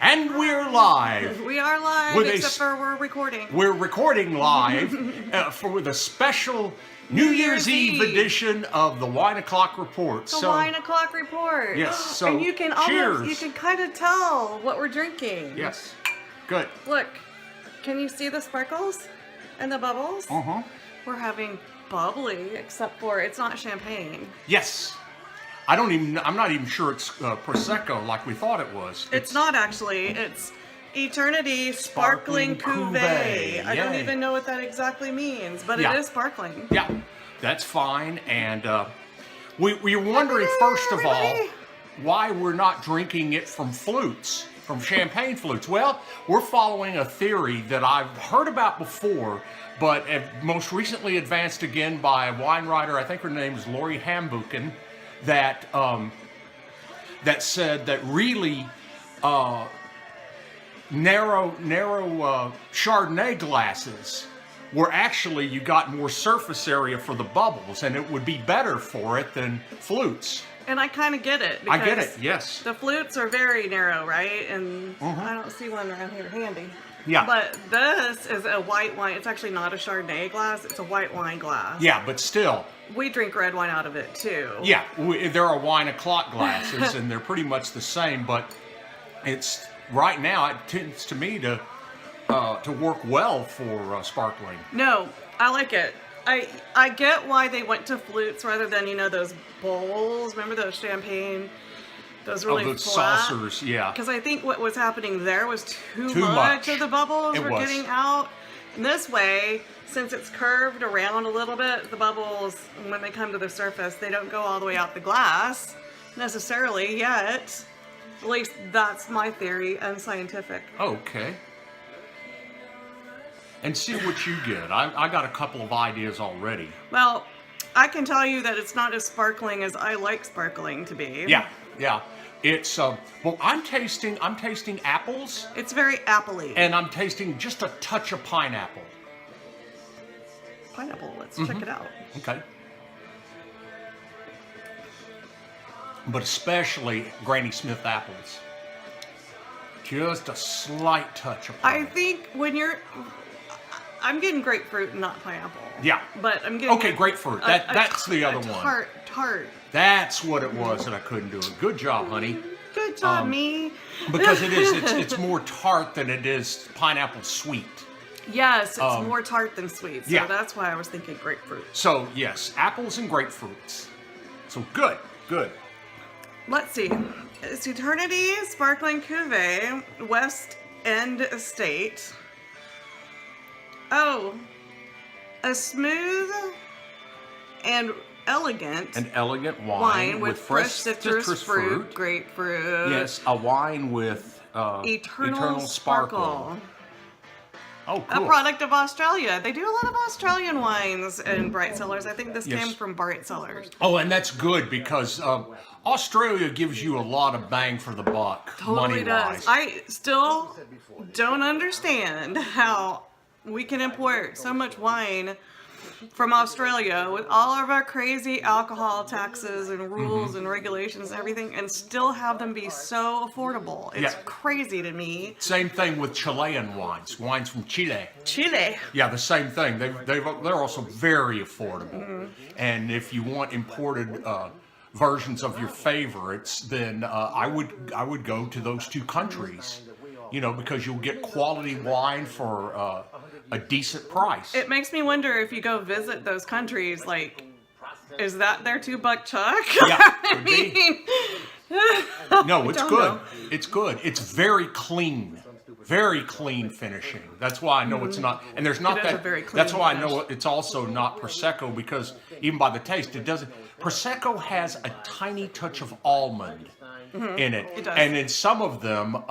And we're live. We are live, except for we're recording. We're recording live for the special New Year's Eve edition of the Wine O'Clock Report. The Wine O'Clock Report. Yes. So and you can cheers. You can kind of tell what we're drinking. Yes. Good. Look, can you see the sparkles and the bubbles? Uh-huh. We're having bubbly, except for it's not champagne. Yes. I'm not even sure it's Prosecco like we thought it was. It's not actually. It's Eternity Sparkling Cuvee. I don't even know what that exactly means, but it is sparkling. Yeah, that's fine. And we were wondering, first of all, why we're not drinking it from flutes, from champagne flutes. Well, we're following a theory that I've heard about before, but most recently advanced again by a wine writer, I think her name is Lori Hambuchen, that said that really narrow Chardonnay glasses were actually, you got more surface area for the bubbles, and it would be better for it than flutes. And I kind of get it. I get it, yes. The flutes are very narrow, right? And I don't see one around here handy. Yeah. But this is a white wine. It's actually not a Chardonnay glass. It's a white wine glass. Yeah, but still. We drink red wine out of it, too. Yeah, there are Wine O'Clock glasses, and they're pretty much the same, but it's, right now, it tends to me to work well for sparkling. No, I like it. I get why they went to flutes rather than, those bowls. Remember those champagne, those really those flat? Saucers, yeah. Because I think what was happening there was too much of the bubbles were getting out. And this way, since it's curved around a little bit, the bubbles, when they come to the surface, they don't go all the way out the glass necessarily yet. At least that's my theory, unscientific. Okay. And see what you get. I got a couple of ideas already. Well, I can tell you that it's not as sparkling as I like sparkling to be. Yeah. It's well, I'm tasting apples. It's very appley. And I'm tasting just a touch of pineapple. Pineapple, let's check it out. Okay. But especially Granny Smith apples. Just a slight touch of pineapple. I think I'm getting grapefruit and not pineapple. Yeah. But I'm getting grapefruit. That's the other one. Tart. That's what it was that I couldn't do it. Good job, honey. Good job, me. Because it's more tart than it is pineapple sweet. Yes, it's more tart than sweet. So that's why I was thinking grapefruit. So yes, apples and grapefruits. So good. Let's see. It's Eternity Sparkling Cuvee, West End Estate. Oh, a smooth and elegant wine with fresh citrus fruit, grapefruit. Yes, a wine with eternal sparkle. Oh, cool. A product of Australia. They do a lot of Australian wines in Bright Cellars. I think this came from Bright Cellars. Oh, and that's good because Australia gives you a lot of bang for the buck, totally money-wise. Does. I still don't understand how we can import so much wine from Australia with all of our crazy alcohol taxes and rules and regulations and everything, and still have them be so affordable. It's crazy to me. Same thing with Chilean wines from Chile. Chile. Yeah, the same thing. They're also very affordable. And if you want imported versions of your favorites, then I would go to those two countries. Because you'll get quality wine for a decent price. It makes me wonder if you go visit those countries, is that their $2 chuck? Yeah, I mean, no, it's good. Know. It's good. It's very clean finishing. That's why I know it's not. And there's not that. That's why I know it's also not Prosecco, because even by the taste, it doesn't. Prosecco has a tiny touch of almond in it. It does. And in some of them,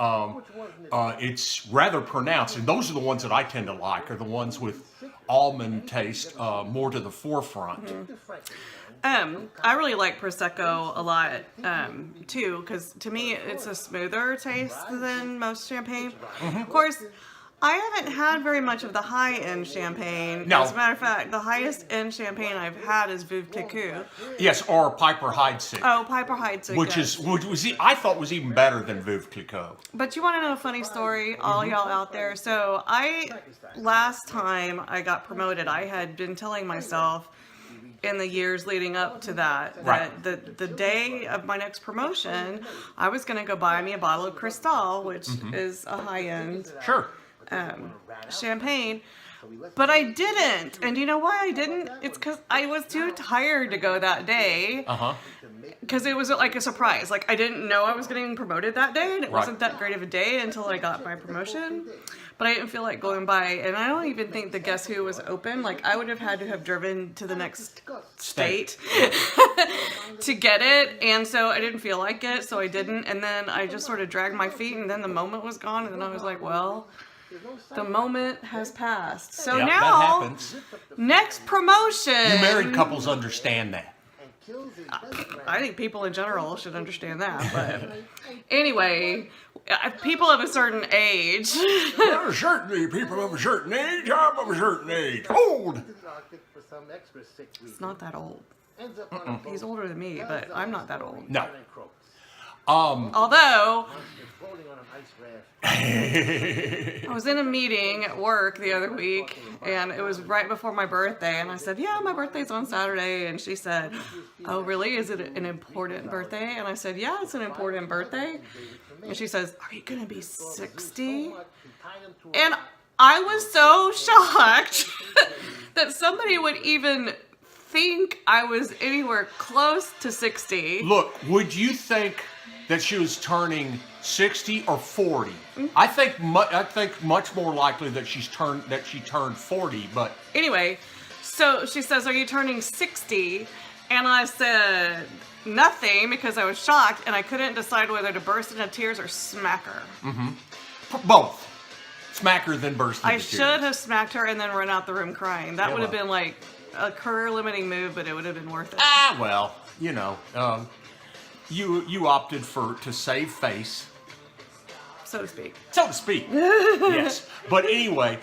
it's rather pronounced. And those are the ones that I tend to like, are the ones with almond taste more to the forefront. I really like Prosecco a lot, too, because to me it's a smoother taste than most champagne. Of course, I haven't had very much of the high-end champagne. No. As a matter of fact, the highest-end champagne I've had is Veuve Clicquot. Yes, or Piper Heidsieck. Oh, Piper Heidsieck. Which I thought was even better than Veuve Clicquot. But you want to know a funny story, all y'all out there? So last time I got promoted, I had been telling myself in the years leading up to that the day of my next promotion, I was going to go buy me a bottle of Cristal, which is a high-end champagne. But I didn't. And you know why I didn't? It's because I was too tired to go that day. Because it was like a surprise. Like, I didn't know I was getting promoted that day, and it wasn't that great of a day until I got my promotion. But I didn't feel like going by, and I don't even think the Guess Who was open. Like, I would have had to have driven to the next state to get it, and so I didn't feel like it, so I didn't. And then I just sort of dragged my feet, and then the moment was gone, and then I was like, well, the moment has passed. So now, now, that happens. Next promotion. You married couples understand that. I think people in general should understand that, but anyway, people of a certain age. Certainly, people of a certain age, I'm of a certain age. Old! He's not that old. He's older than me, but I'm not that old. No. Although, I was in a meeting at work the other week, and it was right before my birthday, and I said, yeah, my birthday's on Saturday, and she said, oh, really? Is it an important birthday? And I said, yeah, it's an important birthday. And she says, are you going to be 60? And I was so shocked that somebody would even think I was anywhere close to 60. Look, would you think that she was turning 60 or 40? I think much more likely that she turned 40, but anyway, so she says, are you turning 60? And I said nothing because I was shocked and I couldn't decide whether to burst into tears or smack her. Both. Smack her, then burst into tears. I should have smacked her and then run out the room crying. That would have been like a career-limiting move, but it would have been worth it. Ah, well, you know, you opted to save face, so to speak. So to speak. Yes. But anyway,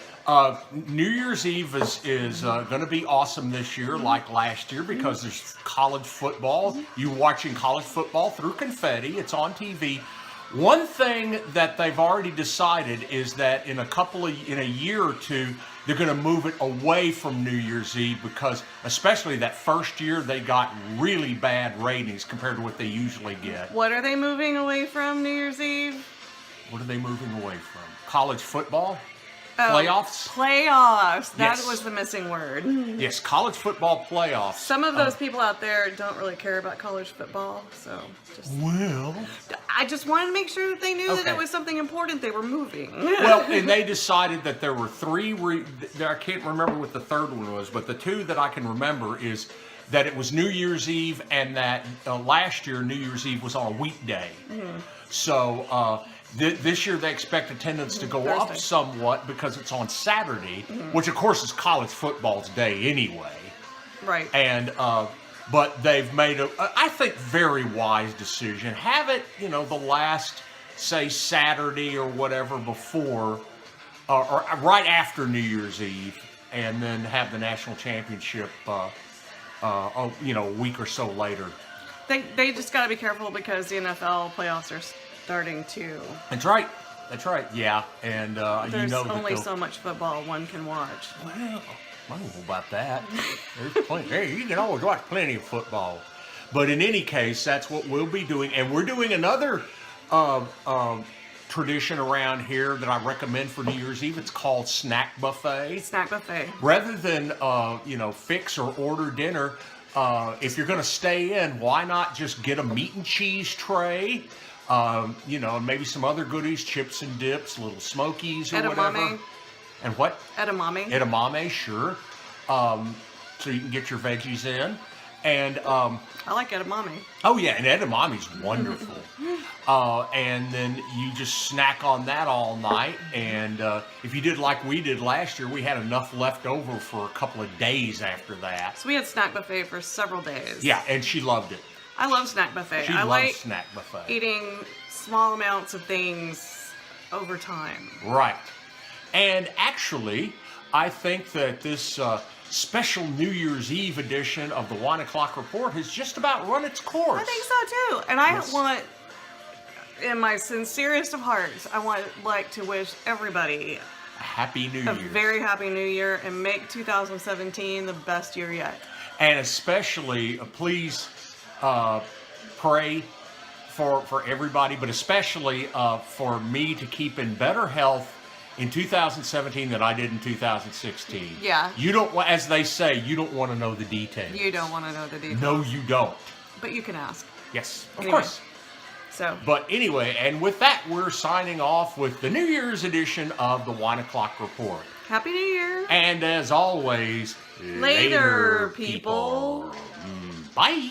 New Year's Eve is going to be awesome this year, like last year, because there's college football. You're watching college football through confetti. It's on TV. One thing that they've already decided is that in a year or two, they're going to move it away from New Year's Eve because, especially that first year, they got really bad ratings compared to what they usually get. What are they moving away from New Year's Eve? What are they moving away from? College football? Playoffs? Playoffs. That was the missing word. Yes, college football playoffs. Some of those people out there don't really care about college football, so I just wanted to make sure that they knew that it was something important they were moving. Well, and they decided that there were three, I can't remember what the third one was, but the two that I can remember is that it was New Year's Eve and that last year New Year's Eve was on a weekday. So this year they expect attendance to go up somewhat because it's on Saturday, which of course is college football's day anyway. Right. And but they've made I think, very wise decision. Have it, the last, say, Saturday or whatever before, or right after New Year's Eve, and then have the national championship, a week or so later. They just got to be careful because the NFL playoffs are starting too. That's right. Yeah, and there's only so much football one can watch. Well, I don't know about that. There's plenty. Hey, you can always watch plenty of football. But in any case, that's what we'll be doing, and we're doing another tradition around here that I recommend for New Year's Eve. It's called snack buffet. Snack buffet. Rather than fix or order dinner, if you're going to stay in, why not just get a meat and cheese tray? And maybe some other goodies, chips and dips, little smokies or whatever. And what? Edamame. Edamame, sure. So you can get your veggies in. And I like edamame. Oh yeah, and edamame's wonderful. And then you just snack on that all night. And if you did like we did last year, we had enough left over for a couple of days after that. So we had snack buffet for several days. Yeah, and she loved it. I love snack buffet. She loves snack buffet. Eating small amounts of things over time. Right. And actually, I think that this special New Year's Eve edition of the 1 o'clock report has just about run its course. I think so too. And I want, in my sincerest of hearts, I want to wish everybody a happy New Year. A very happy New Year, and make 2017 the best year yet. And especially, please pray for everybody, but especially for me to keep in better health in 2017 than I did in 2016. Yeah. You don't, as they say, you don't want to know the details. You don't want to know the details. No, you don't. But you can ask. Yes, of course. So. But anyway, and with that, we're signing off with the New Year's edition of the 1 o'clock report. Happy New Year. And as always, later people. Bye.